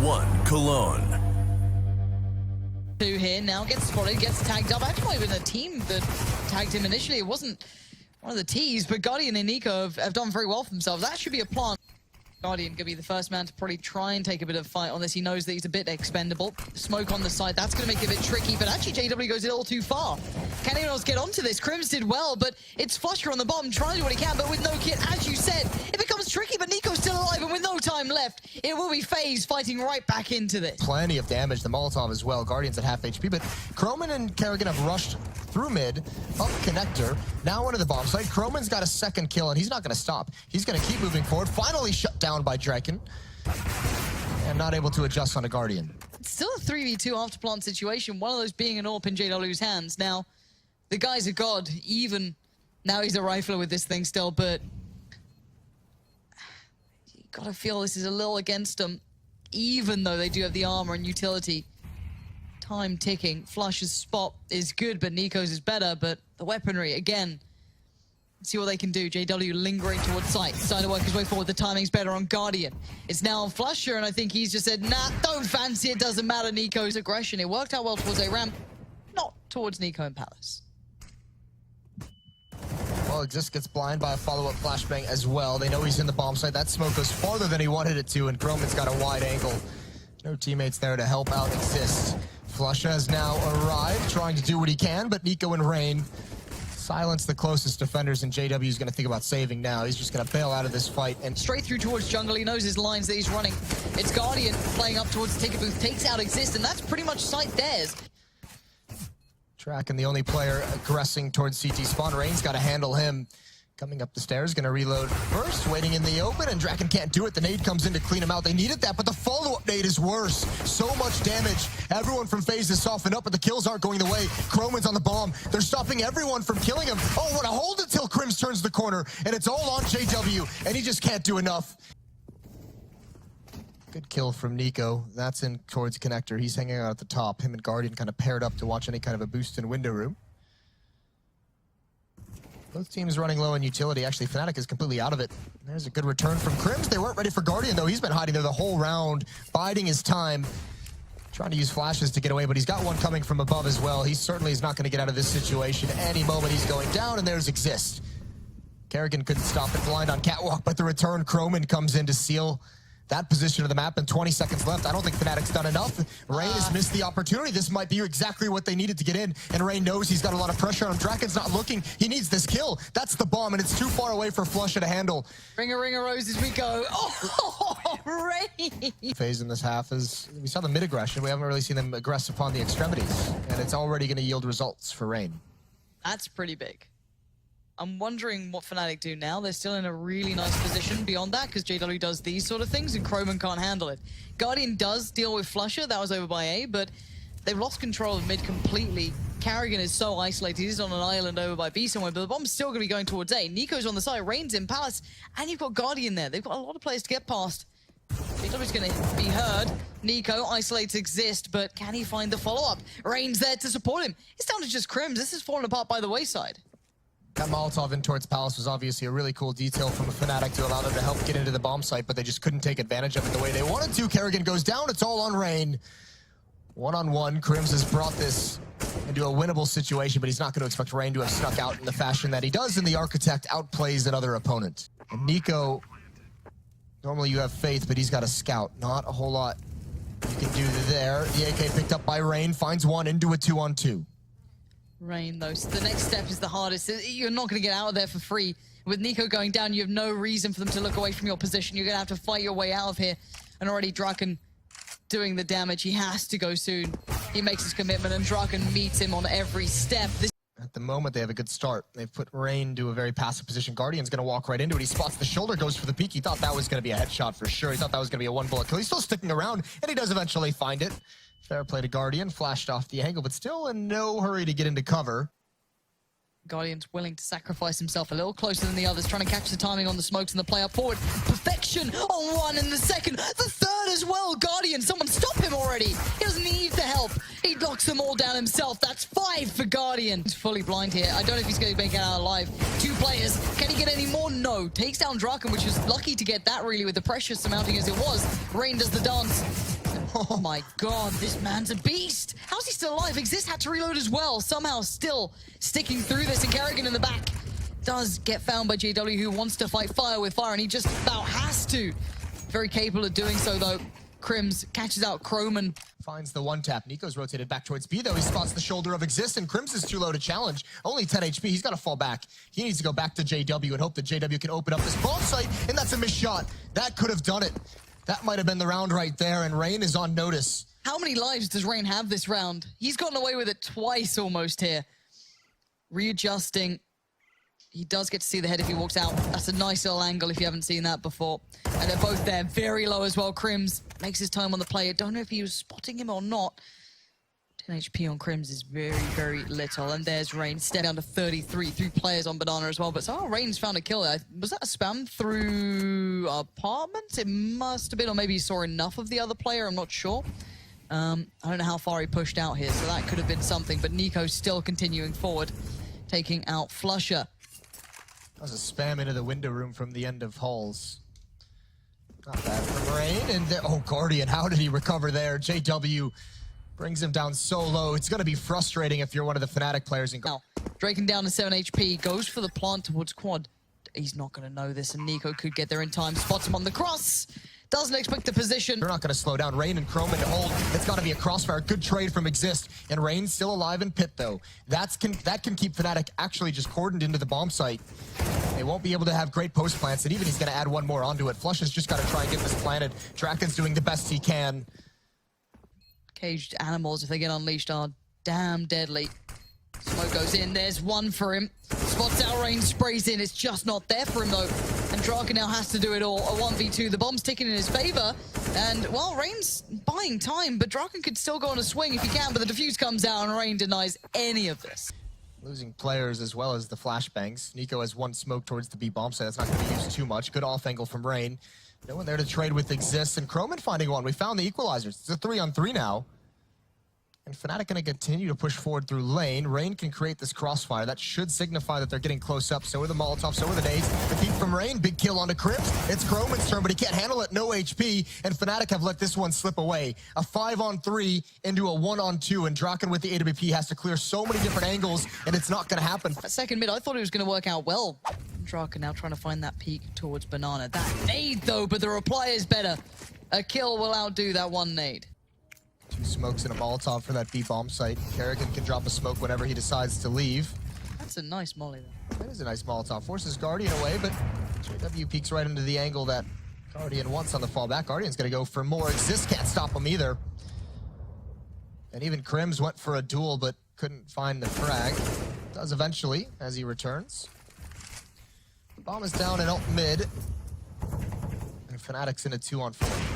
One Cologne. Two here now, gets spotted, gets tagged up. Actually, might have been a team that tagged him initially. It wasn't one of the T's, but GuardiaN and Nico have done very well for themselves. That should be a plant. GuardiaN gonna be the first man to probably try and take a bit of a fight on this. He knows that he's a bit expendable. Smoke on the side, that's gonna make it a bit tricky, but actually JW goes a little too far. Can anyone else get onto this? Crims did well, but it's Flusher on the bottom, trying to do what he can, but with no kit, as you said, it becomes tricky, but Nico's still alive, and with no time left, it will be FaZe fighting right back into this. Plenty of damage, the Molotov as well. GuardiaN's at half HP, but Chroman and Kerrigan have rushed through mid, up connector, now into the bomb site. Chroman's got a second kill, and he's not gonna stop. He's gonna keep moving forward, finally shut down by Draken, and not able to adjust on a GuardiaN. It's still a 3v2 after plant situation, one of those being an AWP in JW's hands. Now, the guy's a god, even now he's a rifler with this thing still, but you gotta feel this is a little against them, even though they do have the armor and utility. Time ticking. Flush's spot is good, but Nico's is better, but the weaponry, again, see what they can do. JW lingering towards site, starting to work his way forward. The timing's better on GuardiaN. It's now on Flusher, and I think he's just said, nah, don't fancy it, doesn't matter. Nico's aggression. It worked out well towards a ramp, not towards Nico and Palace. Well, Exist gets blind by a follow-up flashbang as well. They know he's in the bomb site. That smoke goes farther than he wanted it to, and Chroman's got a wide angle. No teammates there to help out Exist. Flusha has now arrived, trying to do what he can, but Nico and Rain silence the closest defenders, and JW is going to think about saving now. He's just going to bail out of this fight. And straight through towards jungle. He knows his lines that he's running. It's GuardiaN playing up towards the ticket booth, takes out Exist, and that's pretty much site theirs. Track and the only player aggressing towards CT spawn. Rain's got to handle him. Coming up the stairs, gonna reload first, waiting in the open, and Draken can't do it. The nade comes in to clean him out. They needed that, but the follow-up nade is worse. So much damage. Everyone from FaZe is softened up, but the kills aren't going the way. Chroman's on the bomb. They're stopping everyone from killing him. Oh, what a hold until Crims turns the corner, and it's all on JW, and he just can't do enough. Good kill from Nico. That's in towards connector. He's hanging out at the top. Him and GuardiaN kind of paired up to watch any kind of a boost in window room. Both teams running low on utility. Actually, Fnatic is completely out of it. There's a good return from Crims. They weren't ready for GuardiaN, though. He's been hiding there the whole round, biding his time, trying to use flashes to get away, but he's got one coming from above as well. He certainly is not going to get out of this situation any moment. He's going down, and there's Exist. Kerrigan couldn't stop it. Blind on Catwalk, but the return, Chroman comes in to seal that position of the map, and 20 seconds left. I don't think Fnatic's done enough. Rain has missed the opportunity. This might be exactly what they needed to get in, and Rain knows he's got a lot of pressure on him. Draken's not looking. He needs this kill. That's the bomb, and it's too far away for Flusha to handle. Ring a roses we go. Oh, Rain! FaZe in this half is, we saw the mid-aggression. We haven't really seen them aggress upon the extremities, and it's already going to yield results for Rain. That's pretty big. I'm wondering what Fnatic do now. They're still in a really nice position beyond that, because JW does these sort of things and Chroman can't handle it. GuardiaN does deal with Flusher. That was over by A, but they've lost control of mid completely. Kerrigan is so isolated. He's on an island over by B somewhere, but the bomb's still going to be going towards A. Nico's on the side, Rain's in Palace, and you've got GuardiaN there. They've got a lot of players to get past. JW's going to be heard. Nico isolates Exist, but can he find the follow-up? Rain's there to support him. It's down to just Crims. This is falling apart by the wayside. That Molotov in towards Palace was obviously a really cool detail from a Fnatic to allow them to help get into the bomb site, but they just couldn't take advantage of it the way they wanted to. Kerrigan goes down. It's all on Rain. One-on-one. Crims has brought this into a winnable situation, but he's not going to expect Rain to have snuck out in the fashion that he does, and the Architect outplays another opponent. And Nico, normally you have Faith, but he's got a Scout. Not a whole lot you can do there. The AK picked up by Rain, finds one into a 2-on-2. Rain, though. So the next step is the hardest. You're not going to get out of there for free. With Nico going down, you have no reason for them to look away from your position. You're going to have to fight your way out of here. And already Draken doing the damage. He has to go soon. He makes his commitment, and Draken meets him on every step. At the moment, they have a good start. They've put Rain to a very passive position. GuardiaN's going to walk right into it. He spots the shoulder, goes for the peek. He thought that was going to be a headshot for sure. He thought that was going to be a one-bullet kill. He's still sticking around, and he does eventually find it. Fair play to GuardiaN. Flashed off the angle, but still in no hurry to get into cover. GuardiaN's willing to sacrifice himself a little closer than the others, trying to catch the timing on the smokes and the play up forward. Perfection on one and the second. The third as well. GuardiaN, someone stop him already. He doesn't need the help. He knocks them all down himself. That's 5 for GuardiaN. He's fully blind here. I don't know if he's going to make it out alive. 2 players. Can he get any more? No. Takes down Draken, which is lucky to get that really with the pressure surmounting as it was. Rain does the dance. Oh my god, this man's a beast! How's he still alive? Exist had to reload as well, somehow still sticking through this, and GuardiaN in the back does get found by JW, who wants to fight fire with fire, and he just about has to. Very capable of doing so, though. Crims catches out Croman. Finds the one tap. Nico's rotated back towards B, though. He spots the shoulder of Exist, and Crims is too low to challenge. Only 10 HP. He's got to fall back. He needs to go back to JW and hope that JW can open up this bomb site, and that's a missed shot. That could have done it. That might have been the round right there, and Rain is on notice. How many lives does Rain have this round? He's gotten away with it twice almost here. Readjusting. He does get to see the head if he walks out. That's a nice little angle if you haven't seen that before. And they're both there, very low as well. Crims makes his time on the play. I don't know if he was spotting him or not. 10 HP on Crims is very, very little. And there's Rain, step down to 33. 3 players on Banana as well. But so Rain's found a kill. Was that a spam through apartments? It must have been, or maybe he saw enough of the other player. I'm not sure. I don't know how far he pushed out here, so that could have been something. But Nico's still continuing forward, taking out Flusher. That was a spam into the window room from the end of halls. Not bad from Rain. And oh, GuardiaN, how did he recover there? JW brings him down so low. It's going to be frustrating if you're one of the Fnatic players. Now, Draken down to 7 HP, goes for the plant towards Quad. He's not going to know this, and Nico could get there in time. Spots him on the cross. Doesn't expect the position. They're not going to slow down. Rain and Croman to hold. It's got to be a crossfire. Good trade from Exist. And Rain's still alive in pit, though. That can keep Fnatic actually just cordoned into the bomb site. They won't be able to have great post plants, and even he's going to add one more onto it. Flush has just got to try and get this planted. Draken's doing the best he can. Caged animals, if they get unleashed, are damn deadly. Smoke goes in. There's one for him. Spots out, Rain sprays in. It's just not there for him, though. And Draken now has to do it all. A 1v2. The bomb's ticking in his favor. And, well, Rain's buying time, but Draken could still go on a swing if he can, but the defuse comes out, and Rain denies any of this. Losing players as well as the flashbangs. Nico has one smoke towards the B bomb site. That's not going to be used too much. Good off angle from Rain. No one there to trade with Exists. And Croman finding one. We found the equalizers. It's a 3-on-3 now. And Fnatic going to continue to push forward through lane. Rain can create this crossfire. That should signify that they're getting close up. So are the Molotovs, so are the nades. The peek from Rain, big kill onto Crims. It's Croman's turn, but he can't handle it. No HP, and Fnatic have let this one slip away. A 5-on-3 into a 1-on-2, and Draken with the AWP has to clear so many different angles, and it's not going to happen. That second mid, I thought it was going to work out well. Draken now trying to find that peek towards Banana. That nade, though, but the reply is better. A kill will outdo that one nade. 2 smokes and a Molotov for that B bomb site. Kerrigan can drop a smoke whenever he decides to leave. That's a nice molly, though. That is a nice Molotov. Forces GuardiaN away, but JW peeks right into the angle that GuardiaN wants on the fallback. GuardiaN's going to go for more. Exist can't stop him either. And even Crims went for a duel, but couldn't find the frag. Does eventually, as he returns. Bomb is down and out mid. And Fnatic's in a 2-on-4.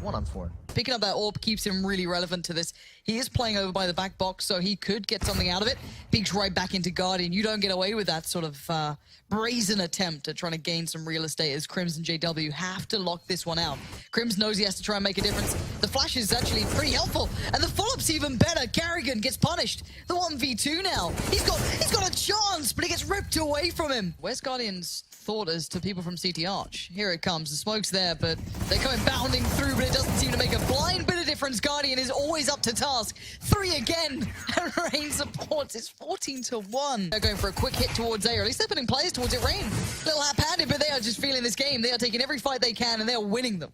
1-on-4. Picking up that orb keeps him really relevant to this. He is playing over by the back box, so he could get something out of it. Peeks right back into GuardiaN. You don't get away with that sort of brazen attempt at trying to gain some real estate, as Crims and JW have to lock this one out. Crims knows he has to try and make a difference. The flash is actually pretty helpful, and the follow-up's even better. GuardiaN gets punished. The 1v2 now. He's got a chance, but he gets ripped away from him. Where's GuardiaN's thought as to people from CT Arch? Here it comes. The smoke's there, but they're coming bounding through, but it doesn't seem to make a blind bit of difference. GuardiaN is always up to task. 3 again, and Rain supports. It's 14-1. They're going for a quick hit towards A, or at least they're putting players towards it. Rain, a little haphazard, but they are just feeling this game. They are taking every fight they can, and they are winning them.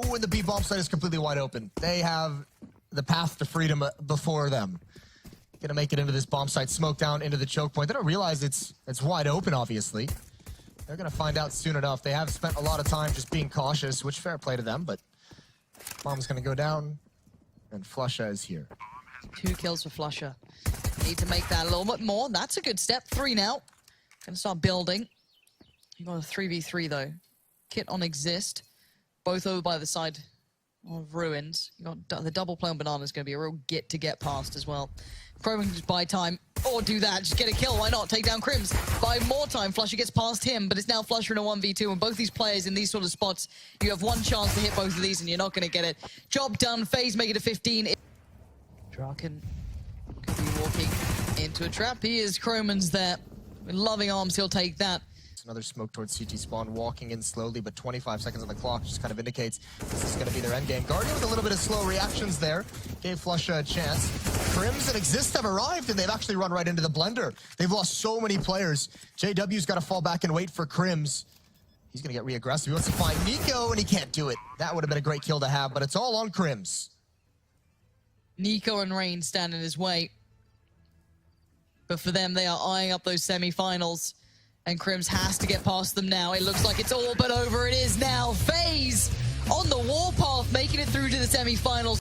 Ooh, and the B bomb site is completely wide open. They have the path to freedom before them. Gonna make it into this bomb site, smoke down into the choke point. They don't realize it's wide open, obviously. They're gonna find out soon enough. They have spent a lot of time just being cautious, which fair play to them, but bomb's gonna go down, and Flusha is here. 2 kills for Flusher. Need to make that a little bit more. That's a good step. 3 now. Gonna start building. You got a 3v3 though. Kit on Exist. Both over by the side of Ruins. You got the double play on Banana is gonna be a real to get past as well. Croman can just buy time, or do that, just get a kill, why not? Take down Crims, buy more time, Flusher gets past him, but it's now Flusher in a 1v2, and both these players in these sort of spots, you have one chance to hit both of these, and you're not gonna get it. Job done, FaZe make it a 15. Draken could be walking into a trap. He is, Croman's there. With loving arms, he'll take that. Another smoke towards CT spawn, walking in slowly, but 25 seconds on the clock just kind of indicates this is going to be their end game. GuardiaN with a little bit of slow reactions there. Gave Flusha a chance. Crims and Exist have arrived, and they've actually run right into the blender. They've lost so many players. JW's got to fall back and wait for Crims. He's going to get re-aggressive. He wants to find Nico, and he can't do it. That would have been a great kill to have, but it's all on Crims. Nico and Rain stand in his way. But for them, they are eyeing up those semi-finals. And Crims has to get past them now. It looks like it's all but over. It is now. FaZe on the warpath, making it through to the semi-finals.